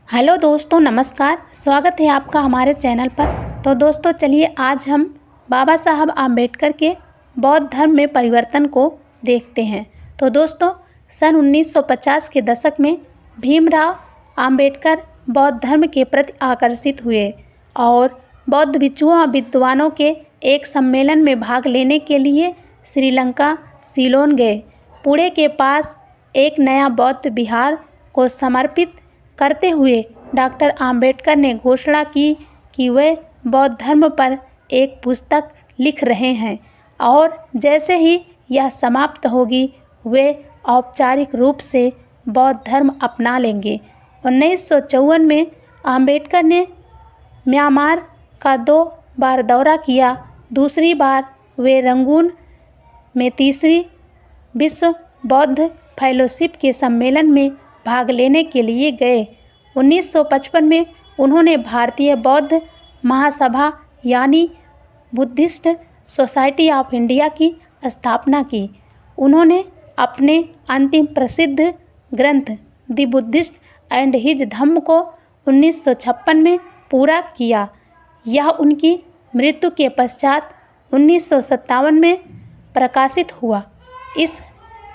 Hello दोस्तों, नमस्कार। स्वागत है आपका हमारे चैनल पर। तो दोस्तों चलिए आज हम बाबा साहब आम्बेडकर के बौद्ध धर्म में परिवर्तन को देखते हैं। तो दोस्तों सन 1950 के दशक में भीमराव आम्बेडकर बौद्ध धर्म के प्रति आकर्षित हुए और बौद्ध भिक्षुओं और विद्वानों के एक सम्मेलन में भाग लेने के लिए श्रीलंका सीलोन गए। पुणे के पास एक नया बौद्ध विहार को समर्पित करते हुए डॉक्टर आम्बेडकर ने घोषणा की कि वे बौद्ध धर्म पर एक पुस्तक लिख रहे हैं और जैसे ही यह समाप्त होगी वे औपचारिक रूप से बौद्ध धर्म अपना लेंगे। 1954 में आम्बेडकर ने म्यांमार का 2 बार दौरा किया। दूसरी बार वे रंगून में तीसरी विश्व बौद्ध फेलोशिप के सम्मेलन में भाग लेने के लिए गए। 1955 में उन्होंने भारतीय बौद्ध महासभा यानी बुद्धिस्ट सोसाइटी ऑफ इंडिया की स्थापना की। उन्होंने अपने अंतिम प्रसिद्ध ग्रंथ द बुद्धिस्ट एंड हिज धम्म को 1956 में पूरा किया। यह उनकी मृत्यु के पश्चात 1957 में प्रकाशित हुआ। इस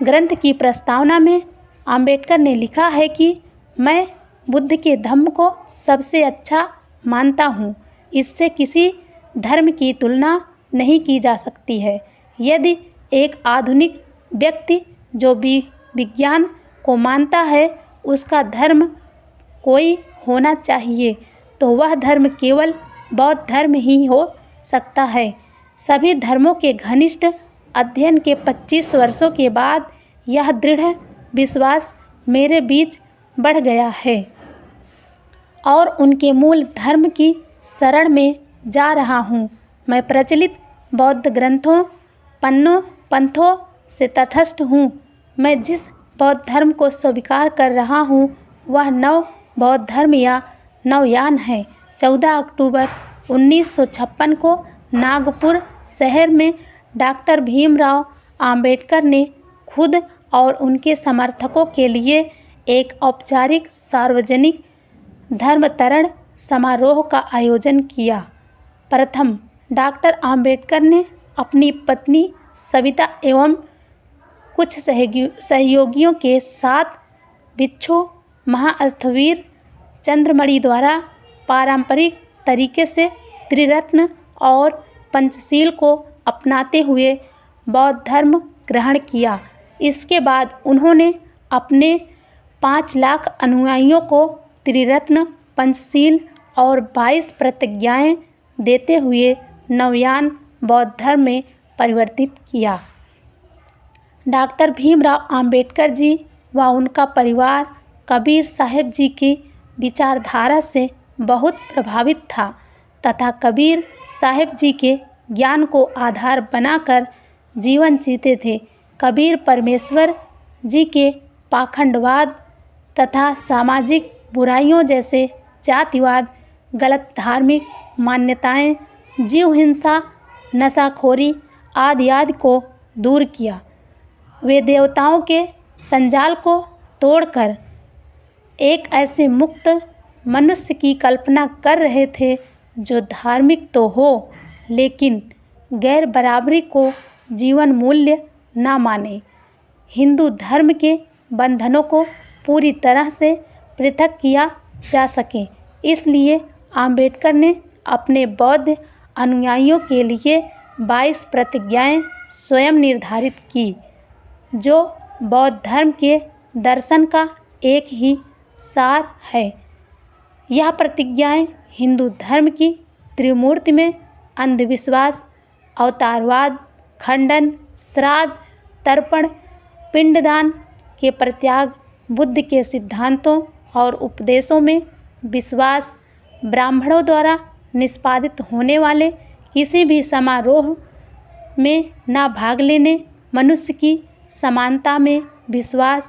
ग्रंथ की प्रस्तावना में आम्बेडकर ने लिखा है कि मैं बुद्ध के धम्म को सबसे अच्छा मानता हूँ। इससे किसी धर्म की तुलना नहीं की जा सकती है। यदि एक आधुनिक व्यक्ति जो भी विज्ञान को मानता है उसका धर्म कोई होना चाहिए तो वह धर्म केवल बौद्ध धर्म ही हो सकता है। सभी धर्मों के घनिष्ठ अध्ययन के 25 वर्षों के बाद यह दृढ़ विश्वास मेरे बीच बढ़ गया है और उनके मूल धर्म की शरण में जा रहा हूँ। मैं प्रचलित बौद्ध ग्रंथों पंथों से तटस्थ हूँ। मैं जिस बौद्ध धर्म को स्वीकार कर रहा हूँ वह नव बौद्ध धर्म या नवयान है। 14 अक्टूबर 1956 को नागपुर शहर में डॉक्टर भीमराव आम्बेडकर ने खुद और उनके समर्थकों के लिए एक औपचारिक सार्वजनिक धर्मांतरण समारोह का आयोजन किया। प्रथम डॉक्टर आम्बेडकर ने अपनी पत्नी सविता एवं कुछ सहयोगियों के साथ भिक्षु महास्थवीर चंद्रमणि द्वारा पारंपरिक तरीके से त्रिरत्न और पंचशील को अपनाते हुए बौद्ध धर्म ग्रहण किया। इसके बाद उन्होंने अपने 5 लाख अनुयायियों को त्रिरत्न, पंचशील और 22 प्रतिज्ञाएं देते हुए नवयान बौद्ध धर्म में परिवर्तित किया। डॉक्टर भीमराव आम्बेडकर जी व उनका परिवार कबीर साहब जी की विचारधारा से बहुत प्रभावित था तथा कबीर साहब जी के ज्ञान को आधार बनाकर जीवन जीते थे। कबीर परमेश्वर जी के पाखंडवाद तथा सामाजिक बुराइयों जैसे जातिवाद, गलत धार्मिक मान्यताएं, जीव हिंसा, नशाखोरी आदि को दूर किया। वे देवताओं के संजाल को तोड़कर एक ऐसे मुक्त मनुष्य की कल्पना कर रहे थे जो धार्मिक तो हो लेकिन गैर बराबरी को जीवन मूल्य ना माने, हिंदू धर्म के बंधनों को पूरी तरह से पृथक किया जा सके। इसलिए आम्बेडकर ने अपने बौद्ध अनुयायियों के लिए 22 प्रतिज्ञाएं स्वयं निर्धारित की जो बौद्ध धर्म के दर्शन का एक ही सार है। यह प्रतिज्ञाएं हिंदू धर्म की त्रिमूर्ति में अंधविश्वास, अवतारवाद, खंडन, श्राद्ध, तर्पण, पिंडदान के परित्याग, बुद्ध के सिद्धांतों और उपदेशों में विश्वास, ब्राह्मणों द्वारा निष्पादित होने वाले किसी भी समारोह में ना भाग लेने, मनुष्य की समानता में विश्वास,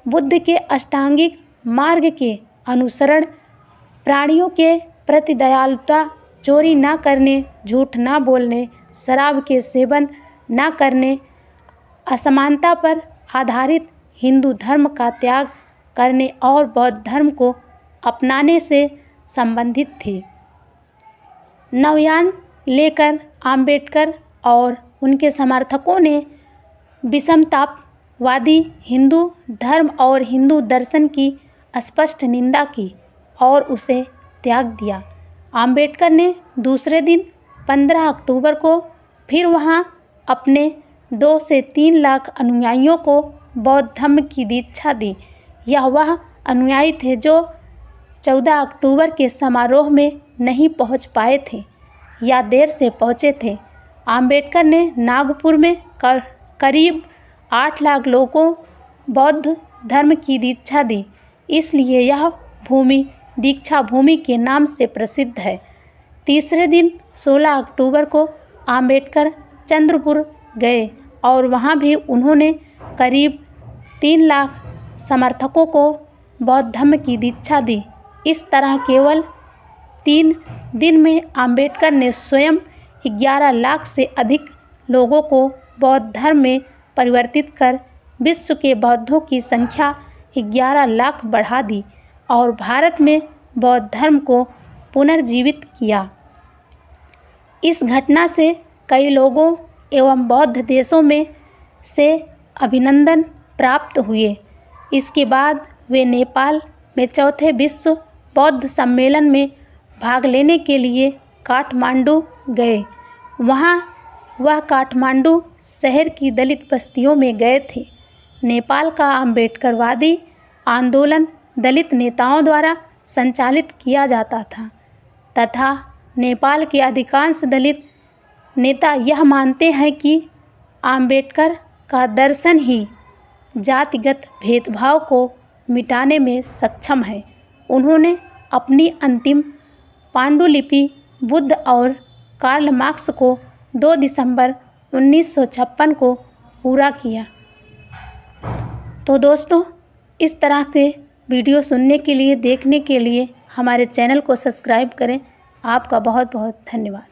बुद्ध के अष्टांगिक मार्ग के अनुसरण, प्राणियों के प्रति दयालुता, चोरी ना करने, झूठ ना बोलने, शराब के सेवन ना करने, असमानता पर आधारित हिंदू धर्म का त्याग करने और बौद्ध धर्म को अपनाने से संबंधित थी। नवयान लेकर आम्बेडकर और उनके समर्थकों ने विषमतावादी हिंदू धर्म और हिंदू दर्शन की स्पष्ट निंदा की और उसे त्याग दिया। आम्बेडकर ने दूसरे दिन 15 अक्टूबर को फिर वहां अपने 2 से 3 लाख अनुयायियों को बौद्ध धर्म की दीक्षा दी। यह वह अनुयायी थे जो 14 अक्टूबर के समारोह में नहीं पहुंच पाए थे या देर से पहुंचे थे। आम्बेडकर ने नागपुर में करीब 8 लाख लोगों बौद्ध धर्म की दीक्षा दी, इसलिए यह भूमि दीक्षा भूमि के नाम से प्रसिद्ध है। तीसरे दिन 16 अक्टूबर को आम्बेडकर चंद्रपुर गए और वहां भी उन्होंने करीब 3 लाख समर्थकों को बौद्ध धर्म की दीक्षा दी। इस तरह केवल 3 दिन में आम्बेडकर ने स्वयं 11 लाख से अधिक लोगों को बौद्ध धर्म में परिवर्तित कर विश्व के बौद्धों की संख्या 11 लाख बढ़ा दी और भारत में बौद्ध धर्म को पुनर्जीवित किया। इस घटना से कई लोगों एवं बौद्ध देशों में से अभिनंदन प्राप्त हुए। इसके बाद वे नेपाल में चौथे विश्व बौद्ध सम्मेलन में भाग लेने के लिए काठमांडू गए। वहां वह काठमांडू शहर की दलित बस्तियों में गए थे। नेपाल का आम्बेडकरवादी आंदोलन दलित नेताओं द्वारा संचालित किया जाता था तथा नेपाल के अधिकांश दलित नेता यह मानते हैं कि आम्बेडकर का दर्शन ही जातिगत भेदभाव को मिटाने में सक्षम है। उन्होंने अपनी अंतिम पांडुलिपि बुद्ध और कार्ल मार्क्स को 2 दिसंबर 1956 को पूरा किया। तो दोस्तों, इस तरह के वीडियो सुनने के लिए, देखने के लिए हमारे चैनल को सब्सक्राइब करें। आपका बहुत बहुत धन्यवाद।